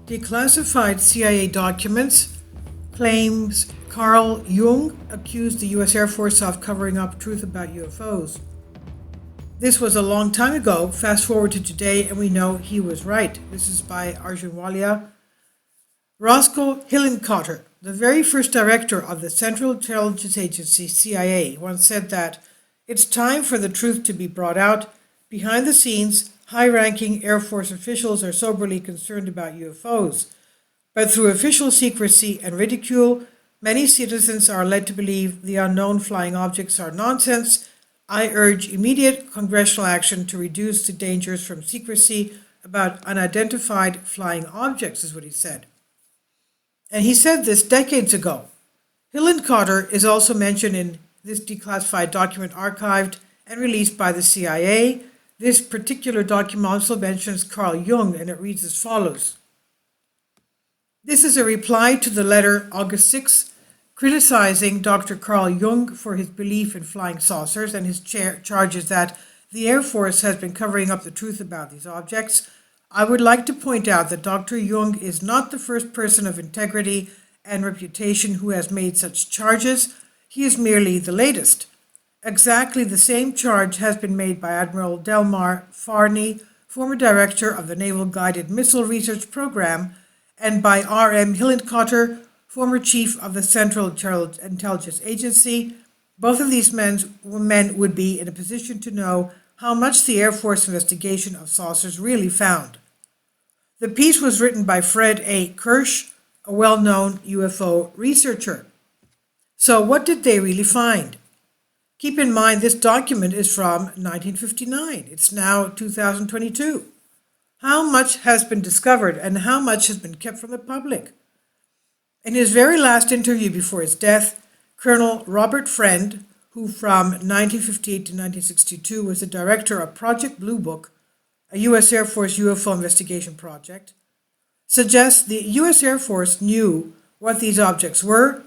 Declassified CIA documents claims Carl Jung accused the U.S. Air Force of covering up truth about UFOs. This was a long time ago. Fast forward to today, and we know he was right. This is by Arjun Walia. Roscoe Hillenkotter, the very first director of the Central Intelligence Agency, CIA, once said that it's time for the truth to be brought out. Behind the scenes, high-ranking Air Force officials are soberly concerned about UFOs. But through official secrecy and ridicule, many citizens are led to believe the unknown flying objects are nonsense. I urge immediate congressional action to reduce the dangers from secrecy about unidentified flying objects, is what he said. And he said this decades ago. Hillenkotter is also mentioned in this declassified document archived and released by the CIA. This particular document also mentions Carl Jung, and it reads as follows. This is a reply to the letter August 6, criticizing Dr. Carl Jung for his belief in flying saucers and his charges that the Air Force has been covering up the truth about these objects. I would like to point out that Dr. Jung is not the first person of integrity and reputation who has made such charges. He is merely the latest. Exactly the same charge has been made by Admiral Delmar Farney, former director of the Naval Guided Missile Research Program, and by R.M. Hillenkotter, former chief of the Central Intelligence Agency. Both of these men would be in a position to know how much the Air Force investigation of saucers really found. The piece was written by Fred A. Kirsch, a well-known UFO researcher. So what did they really find? Keep in mind this document is from 1959. It's now 2022. How much has been discovered and how much has been kept from the public? In his very last interview before his death, Colonel Robert Friend, who from 1958 to 1962 was the director of Project Blue Book, a U.S. Air Force UFO investigation project, suggests the U.S. Air Force knew what these objects were,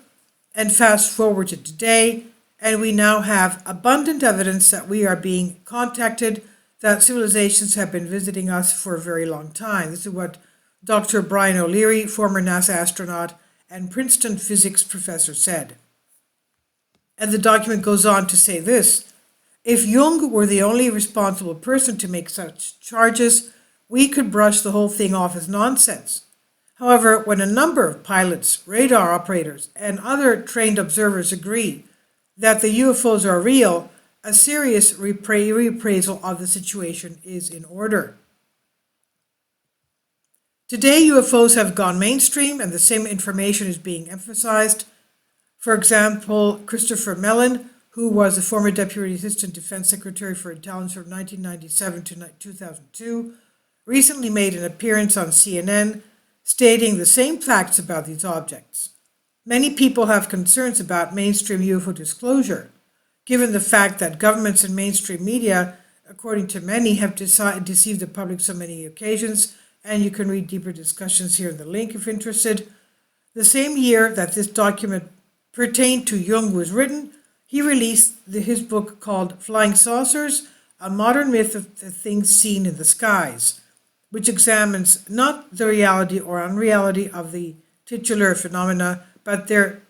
and fast forward to today, and we now have abundant evidence that we are being contacted, that civilizations have been visiting us for a very long time. This is what Dr. Brian O'Leary, former NASA astronaut and Princeton physics professor, said. And the document goes on to say this: if Jung were the only responsible person to make such charges, we could brush the whole thing off as nonsense. However, when a number of pilots, radar operators, and other trained observers agree that the UFOs are real, a serious reappraisal of the situation is in order. Today, UFOs have gone mainstream and the same information is being emphasized. For example, Christopher Mellon, who was the former Deputy Assistant Defense Secretary for Intelligence from 1997 to 2002, recently made an appearance on CNN stating the same facts about these objects. Many people have concerns about mainstream UFO disclosure, given the fact that governments and mainstream media, according to many, have deceived the public so many occasions, and you can read deeper discussions here in the link if interested. The same year that this document pertained to Jung was written, he released his book called Flying Saucers, A Modern Myth of the Things Seen in the Skies, which examines not the reality or unreality of the titular phenomena, but their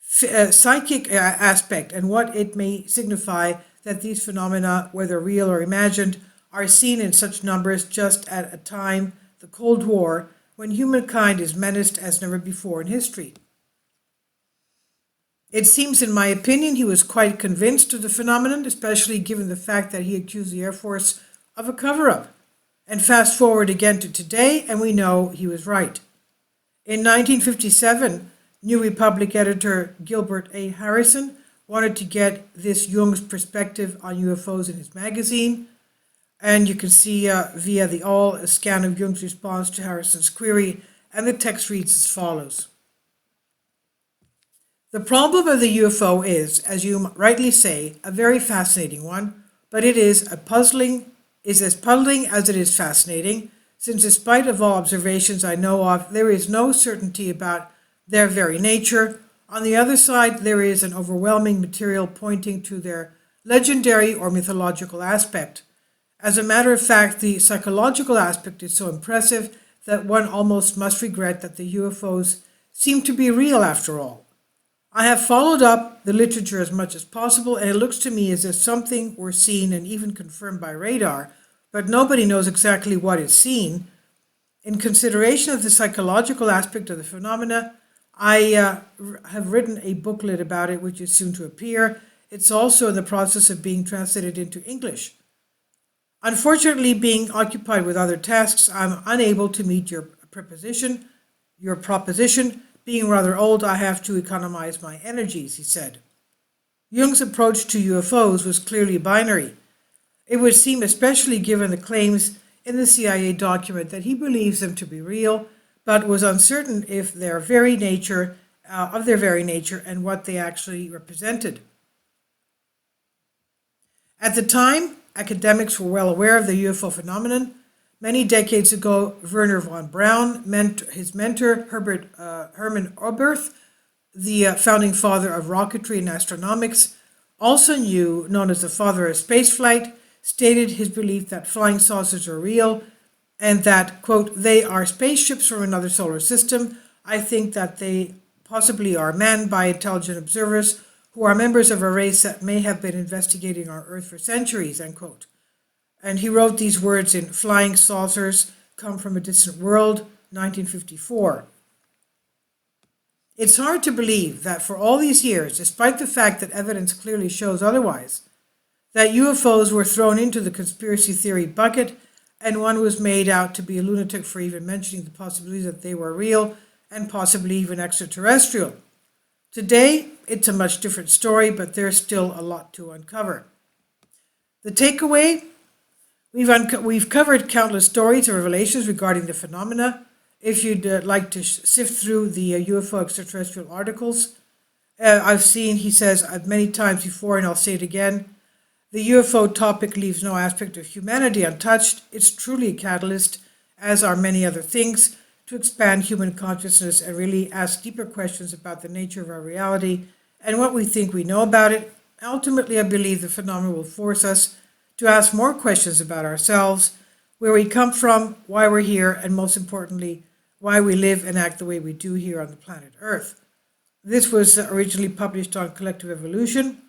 psychic aspect and what it may signify that these phenomena, whether real or imagined, are seen in such numbers just at a time, the Cold War, when humankind is menaced as never before in history. It seems, in my opinion, he was quite convinced of the phenomenon, especially given the fact that he accused the Air Force of a cover-up. And fast forward again to today, and we know he was right. In 1957, New Republic editor Gilbert A. Harrison wanted to get this Jung's perspective on UFOs in his magazine. And you can see via the all a scan of Jung's response to Harrison's query, and the text reads as follows. The problem of the UFO is, as you rightly say, a very fascinating one, but it is as puzzling as it is fascinating, since despite of all observations I know of, there is no certainty about their very nature. On the other side, there is an overwhelming material pointing to their legendary or mythological aspect. As a matter of fact, the psychological aspect is so impressive that one almost must regret that the UFOs seem to be real after all. I have followed up the literature as much as possible, and it looks to me as if something were seen and even confirmed by radar, but nobody knows exactly what is seen. In consideration of the psychological aspect of the phenomena, I have written a booklet about it, which is soon to appear. It's also in the process of being translated into English. Unfortunately, being occupied with other tasks, I'm unable to meet your proposition. Being rather old, I have to economize my energies, he said. Jung's approach to UFOs was clearly binary. It would seem, especially given the claims in the CIA document, that he believes them to be real, but was uncertain if of their very nature and what they actually represented. At the time, academics were well aware of the UFO phenomenon. Many decades ago, Wernher von Braun, his mentor, Hermann Oberth, the founding father of rocketry and astronomics, also known as the father of spaceflight, stated his belief that flying saucers are real and that, quote, they are spaceships from another solar system. I think that they possibly are manned by intelligent observers who are members of a race that may have been investigating our Earth for centuries, end quote. And he wrote these words in Flying Saucers Come from a Distant World, 1954. It's hard to believe that for all these years, despite the fact that evidence clearly shows otherwise, that UFOs were thrown into the conspiracy theory bucket, and one was made out to be a lunatic for even mentioning the possibility that they were real and possibly even extraterrestrial. Today, it's a much different story, but there's still a lot to uncover. The takeaway: we've covered countless stories and revelations regarding the phenomena. If you'd like to sift through the UFO extraterrestrial articles, I've seen, he says, many times before, and I'll say it again, the UFO topic leaves no aspect of humanity untouched. It's truly a catalyst, as are many other things, to expand human consciousness and really ask deeper questions about the nature of our reality and what we think we know about it. Ultimately, I believe the phenomenon will force us to ask more questions about ourselves, where we come from, why we're here, and most importantly, why we live and act the way we do here on the planet Earth. This was originally published on Collective Evolution,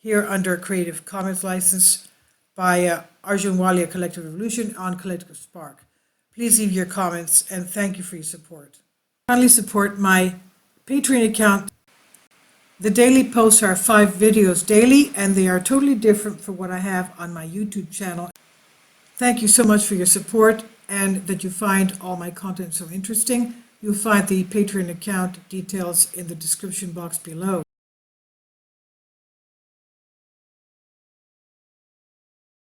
here under a Creative Commons license by Arjun Walia Collective Evolution on Collective Spark. Please leave your comments, and thank you for your support. Kindly support my Patreon account. The daily posts are 5 videos daily, and they are totally different from what I have on my YouTube channel. Thank you so much for your support and that you find all my content so interesting. You'll find the Patreon account details in the description box below.